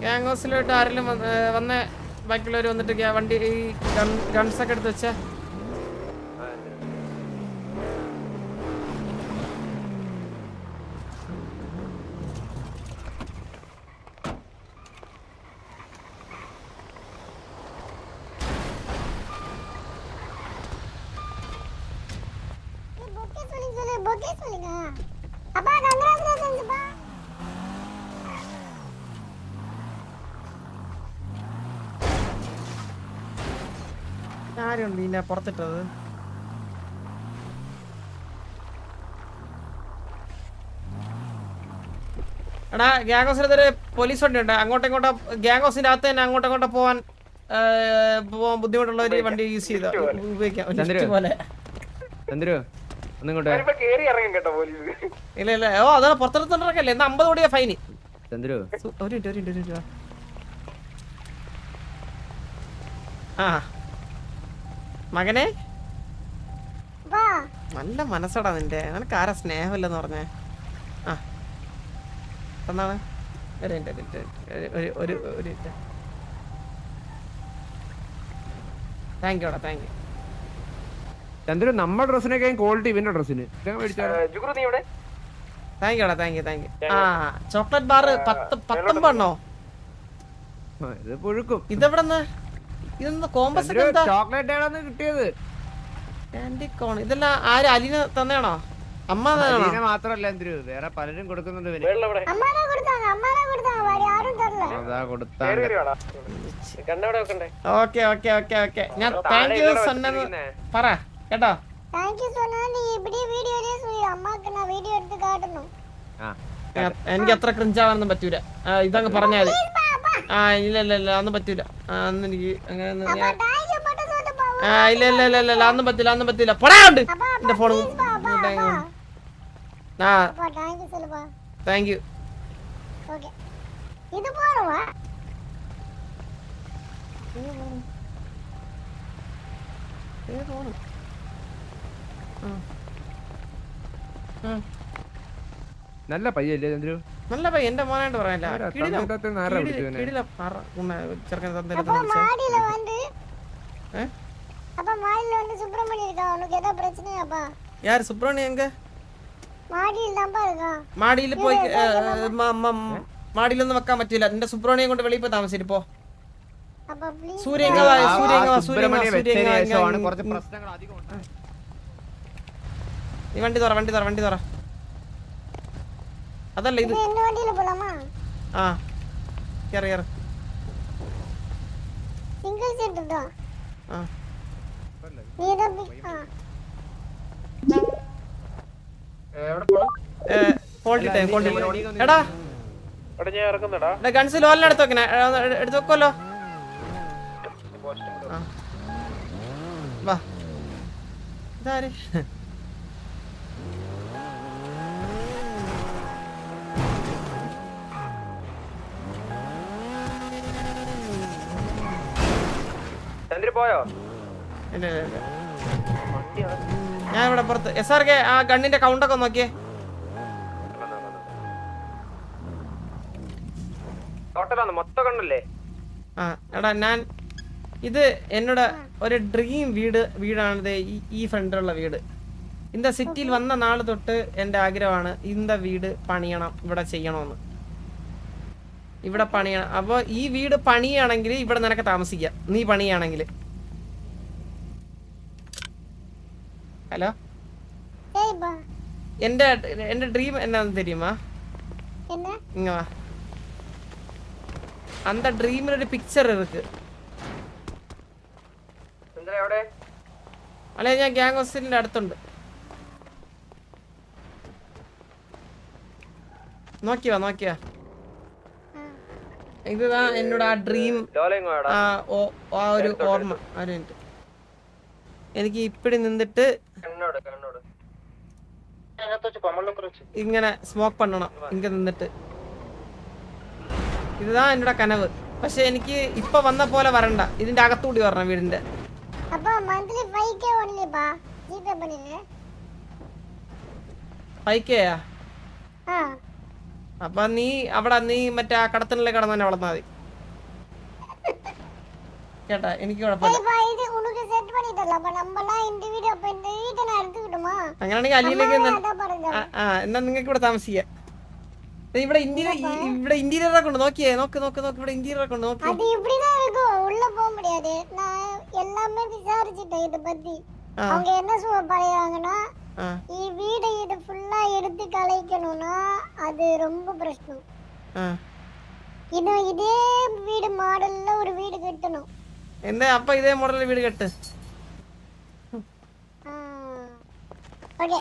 Gang ഹൗസിലോട്ട് ആരെങ്കിലും വന്ന ബാക്കിയുള്ളവർ വന്നിട്ട് വണ്ടി ഈ ഗൺസൊക്കെ എടുത്ത് വെച്ചാ ആരുണ്ട് ഇന്നെ പുറത്തിട്ടത്? എടാ ഗ്യാങ് ഹൗസിനകത്തൊരു പോലീസ് വണ്ടി ഉണ്ട്. അങ്ങോട്ടും ഇങ്ങോട്ടും ഗ്യാങ് ഹൗസിന്റെ അകത്ത് തന്നെ അങ്ങോട്ടും ഇങ്ങോട്ടും പോവാൻ ബുദ്ധിമുട്ടുള്ള ഒരു വണ്ടി യൂസ് ചെയ്ത ഉപയോഗിക്കാം പോലെ. ഇല്ല ഇല്ല, ഓ അതാണ് പുറത്തെടുത്തോണ്ടിറക്കല്ലേ. എന്നാ 50 കോടിയാ ഫൈന്. ആ മകനെ, നല്ല മനസ്സടാ നിന്റെ. നിനക്ക് ആരാ സ്നേഹമില്ലെന്ന് പറഞ്ഞേ? ആ എന്നാണ് താങ്ക് യുടാ, താങ്ക് യു. ചന്ദ്രു, നമ്മുടെ ഡ്രസ്സിനൊക്കെ ക്വാളിറ്റി ഇവന്റെ ഡ്രസ്സിന്. താങ്ക് യുടാ, താങ്ക് യു, താങ്ക് യു. ആ ചോക്ലേറ്റ് ബാർ 19 ഇത് പുഴുക്കും. ഇതെവിടെന്ന്? ഇതൊന്ന് കോമ്പസ് ചോക്ലേറ്റ് ആണെന്ന് കിട്ടിയത്. കാൻഡി കോൺ ഇതെല്ലാം ആര്? അലീന തന്നെയാണോ? അമ്മ മാത്രല്ല ചന്ദ്രു, വേറെ പലരും കൊടുക്കുന്നുണ്ട്. ഓക്കെ ഓക്കെ ഓക്കെ ഓക്കെ, ഞാൻ താങ്ക് യു സൊന്നത് പറ കേട്ടോ. എനിക്ക് അത്ര ക്രിഞ്ചാവാനൊന്നും പറ്റൂല. ഇതങ്ങ് പറഞ്ഞാൽ ആ ഇല്ല ഇല്ല ഇല്ല അതൊന്നും പറ്റൂല. അന്ന് എനിക്ക് അങ്ങനെ ഇല്ല ഇല്ല ഇല്ല ഇല്ല അതൊന്നും പറ്റില്ല, അതൊന്നും പറ്റില്ല. പൊടാണ്ട് എന്റെ ഫോൺ. ആ താങ്ക് യു. നല്ല പയ്യല്ലേ ചന്ദ്രു? നല്ല പയ്യ, എന്റെ മോനായിട്ട് പറയാനില്ല. யார் சுப்ரமணியம் எங்க? മാടിയിൽ പോയി. മാടിയിലൊന്നും വെക്കാൻ പറ്റില്ല. നിന്റെ സുബ്രമണിയം കൊണ്ട് വെളിയിൽ പോയി താമസിച്ചിട്ട് പോ. സൂര്യങ്ക നീ വണ്ടി തുറ, വണ്ടി തുറ, വണ്ടി തുറ. അതല്ല ഇത്. ആ കേറ് കേറ്. ആ എടാ ഗൺസ് ലോലിനെ എടുത്ത് വെക്കണേ, എടുത്ത് വെക്കുമല്ലോ. വാ ഇതാര്? പോയോ? ഇല്ല ഇല്ല ഇല്ല, ഞാൻ ഇവിടെ പുറത്ത്. SRK ആ ഗണ്ണിന്റെ കൗണ്ടൊക്കെ നോക്കിയേ. ആ എടാ ഞാൻ ഇത് എന്നോട് ഒരു ഡ്രീം വീടാണിത്. ഈ ഫ്രണ്ടിലുള്ള വീട്. இந்த സിറ്റിയിൽ വന്ന നാൾ തൊട്ട് എൻ്റെ ആഗ്രഹമാണ് இந்த വീട് പണിയണം, ഇവിടെ ചെയ്യണമെന്ന്. ഇവിടെ പണിയണം. അപ്പോൾ ഈ വീട് പണിയാണെങ്കിൽ ഇവിടെ നിനക്ക് താമസിക്കാം, നീ പണിയാണെങ്കിൽ. ഹലോ, എൻ്റെ ഡ്രീം എന്നാന്ന് தெரியுமா? ഇങ്ങ വാ. அந்த ட்ரீம்ல ஒரு பிக்சர் இருக்கு. അല്ലെ ഞാൻ ഗ്യാങ് ഹൗസിന്റെ അടുത്തുണ്ട്. നോക്കിയോ നോക്കിയോ? ഇതാ എന്നോട് ആ ഡ്രീം, ആ ഒരു ഓർമ്മ. എനിക്ക് ഇപ്പടി നിന്നിട്ട് ഇങ്ങനെ സ്മോക്ക് പണ്ണണം ഇങ്ങനെ നിന്നിട്ട്. ഇതാ എന്നോട് കനവ്. പക്ഷെ എനിക്ക് ഇപ്പൊ വന്ന പോലെ വരണ്ട, ഇതിന്റെ അകത്തൂടി വരണം വീടിന്റെ. 5K അപ്പൊ നീ അവിടെ നീ മറ്റേ ആ കടത്തിനുള്ളിൽ കടന്നു തന്നെ വളർന്നാ മതി. കേട്ടാ എനിക്ക് കുഴപ്പമില്ല. இது உனக்கு செட் பண்ணிட்டல அப்ப நம்மலாம் இந்த வீடியோ அப்ப இந்த வீட்டை நான் எடுத்துக்கிட்டுமா? അങ്ങനെയാണെങ്കിൽ അലിയിലേക്ക് அதான் பாருங்க. എന്നാ നിങ്ങൾക്ക് ഇവിടെ താമസിക്കാം. ഇവിടെ ഇന്റീരിയർ ഒക്കെ ഉണ്ട്. നോക്കിയേ, നോക്ക് ഇവിടെ ഇന്റീരിയർ ഒക്കെ ഉണ്ട്. നോക്കി. அது இப்படி தான் இருக்கும். உள்ள போக முடியாது. நான் எல்லாமே விசாரிச்சிட்டேன் இத பத்தி. அவங்க என்ன சொல்றாங்கன்னா ഈ വീട് ഇത് ഫുള്ളാ എടുത്ത് കളയിക്കணும்னா அது ரொம்ப பிரச்சனை. ഇതേ വീട് മോഡലിൽ ഒരു വീട് കെട്ടണം. എന്താ അപ്പൊ ഇതേ മോഡലിൽ വീട് കെട്ട്. ഓക്കേ.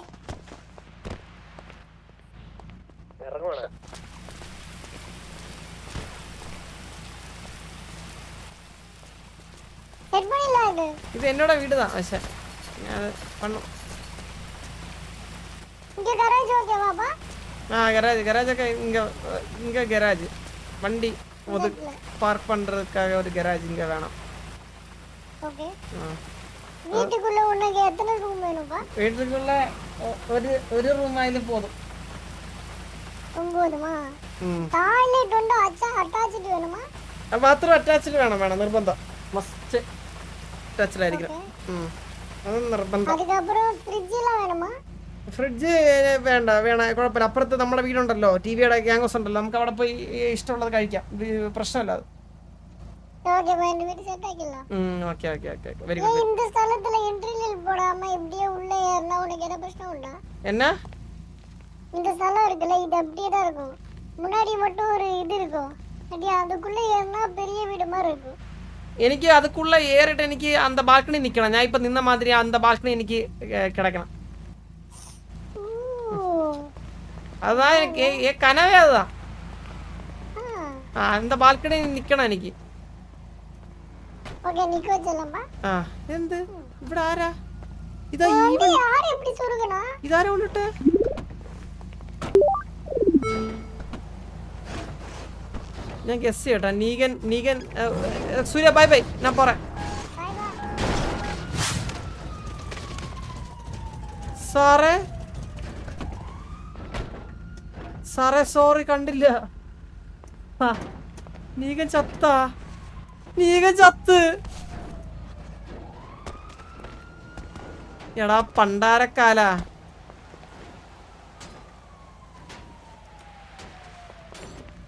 ഇറങ്ങുവാണ്. സെറ്റ് பண்ணிല്ല ഇത് എന്നോட വീട് தான். പക്ഷേ ഞാൻ പണ്ണു. இங்க கராஜ் ஓகேவாப்பா? கராஜ் ഒക്കെ இங்க கராஜ் வண்டி பார்க் பண்றதுக்காக ஒரு கராஜ் இங்க வேணும். ஓகே. வீட்டுக்குள்ள உனக்கு எத்தனை ரூம் வேணும்ப்பா? வீட்டுக்குள்ள ஒரு ரூம் ஆயிലും போதும். போதுமா? டாய்லெட் உண்டോ? അറ്റാച്ച്ഡ് വേണമാ? ബാത്റൂം അറ്റാച്ച്ഡ് വേണം നിർബന്ധം. മസ്റ്റ് അറ്റാച്ച്ഡ് ആയിരിക്കണം. അത് നിർബന്ധം. அதுக்கப்புறம் ഫ്രിഡ്ജ് എല്ലാം വേണമാ? ഫ്രിഡ്ജ് വേണ്ട കുഴപ്പമില്ല. അപ്പുറത്ത് നമ്മുടെ വീടുണ്ടല്ലോ, ടിവിയുടെ ഗ്യാങ്സ് ഉണ്ടല്ലോ, നമുക്ക് അവിടെ പോയി ഇഷ്ടമുള്ളത് കഴിക്കാം. പ്രശ്നമല്ല അത്. ஓகே பா, இந்த வீடு செட் ஆக்கிடல. Okay very good. இந்த ஸ்தலத்துல என்ட்ரியில் போடாம இப்படியே உள்ள ஏறனா உனக்கு என்ன பிரச்சனை உண்டா? என்ன? இந்த ஸ்தலம் இருக்குல்ல, இது அப்படியே தான் இருக்கும். முன்னாடி மட்டும் ஒரு இது இருக்கும். அதுக்குள்ள ஏறினா பெரிய வீடு மாதிரி இருக்கும். എനിക്ക് അതുക്കുള്ള ഏറിട്ട് എനിക്ക് അന്ത ബാൽക്കണി നിൽക്കണം. ഞാൻ ഇപ്പൊ നിന്ന മാതിരി അന്ത ബാൽക്കണി എനിക്ക് കിടക്കണം. അതാ കനവേ അതാ. അന്ത ബാൽക്കണി നിക്കണം എനിക്ക്. എന്ത് ഇവിടെ ആരാ? ഇതാരാ കൊണ്ടിട്ട്? ഞാൻ ഗസ് ചെയ്യട്ടാ. നീകൻ സൂര്യ ബൈ ഞാൻ പോറേ. സാറേ സോറി, കണ്ടില്ല. നീകൻ ചത്ത്. എടാ പണ്ടാരക്കാല.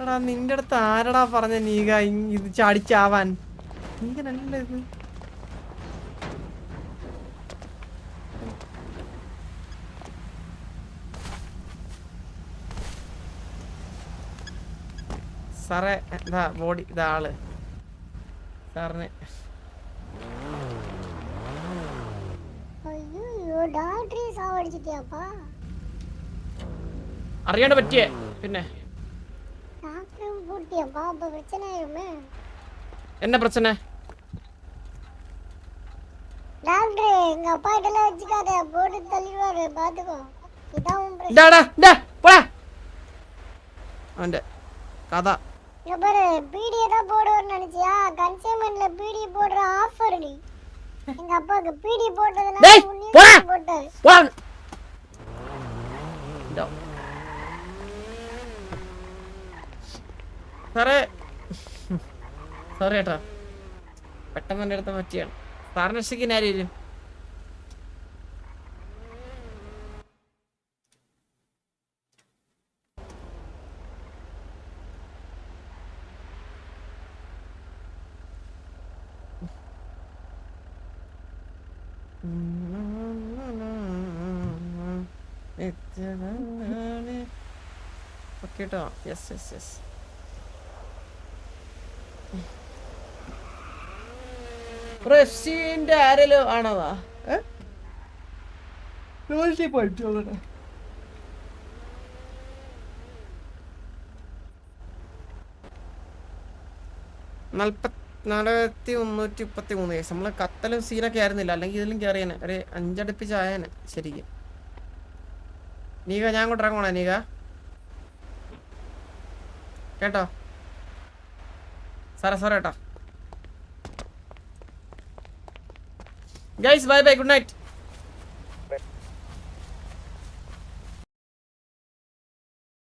എടാ നിന്റെ അടുത്ത് ആരടാ പറഞ്ഞ നീക ഇത് ചാടിച്ചാവാൻ? നീകനല്ല ഇത്. സാറേ ഇതാ ബോഡി, ഇതാ ആള്. സാറിന് അറിയാണ്ട് പറ്റിയേ. പിന്നെ என்ன பிரச்சனை? டாக்டர் எங்க அப்பா இதெல்லாம் வச்சுக்காத, போட்டு தள்ளிடுவாரு, பாத்துக்கோ. இதான் உன் பிரச்சனை. போடா அந்த கதா. இங்க பாரு, பீடியை தான் போடுவார்னு நினைச்சியா? கன்சைன்மென்ட்ல பீடி போடுற ஆஃபர் நீ. எங்க அப்பாக்கு பீடி போட்டதுனால போட்டாரு. സോറി ഏട്ടാ, പെട്ടെന്ന് എൻ്റെ അടുത്ത് പറ്റിയാണ്. സാറിന് രക്ഷിക്കാൻ ആരും. കേട്ടോ? യെസ് റഷ്യന്റെ ആരെല്ലോ ആണോതാ? പോയിട്ട് 4133 വയസ്സ്. നമ്മള് കത്തലും സീനൊക്കെ ആയിരുന്നില്ല, അല്ലെങ്കിൽ ഇതിലും കയറിയേനെ. ഒരു 5 അടുപ്പിച്ചായേനെ ശരിക്കും. നീക ഞാൻ അങ്ങോട്ട് ഇറങ്ങണേ നീക, കേട്ടോ? സാറേ കേട്ടോ? Guys bye good night.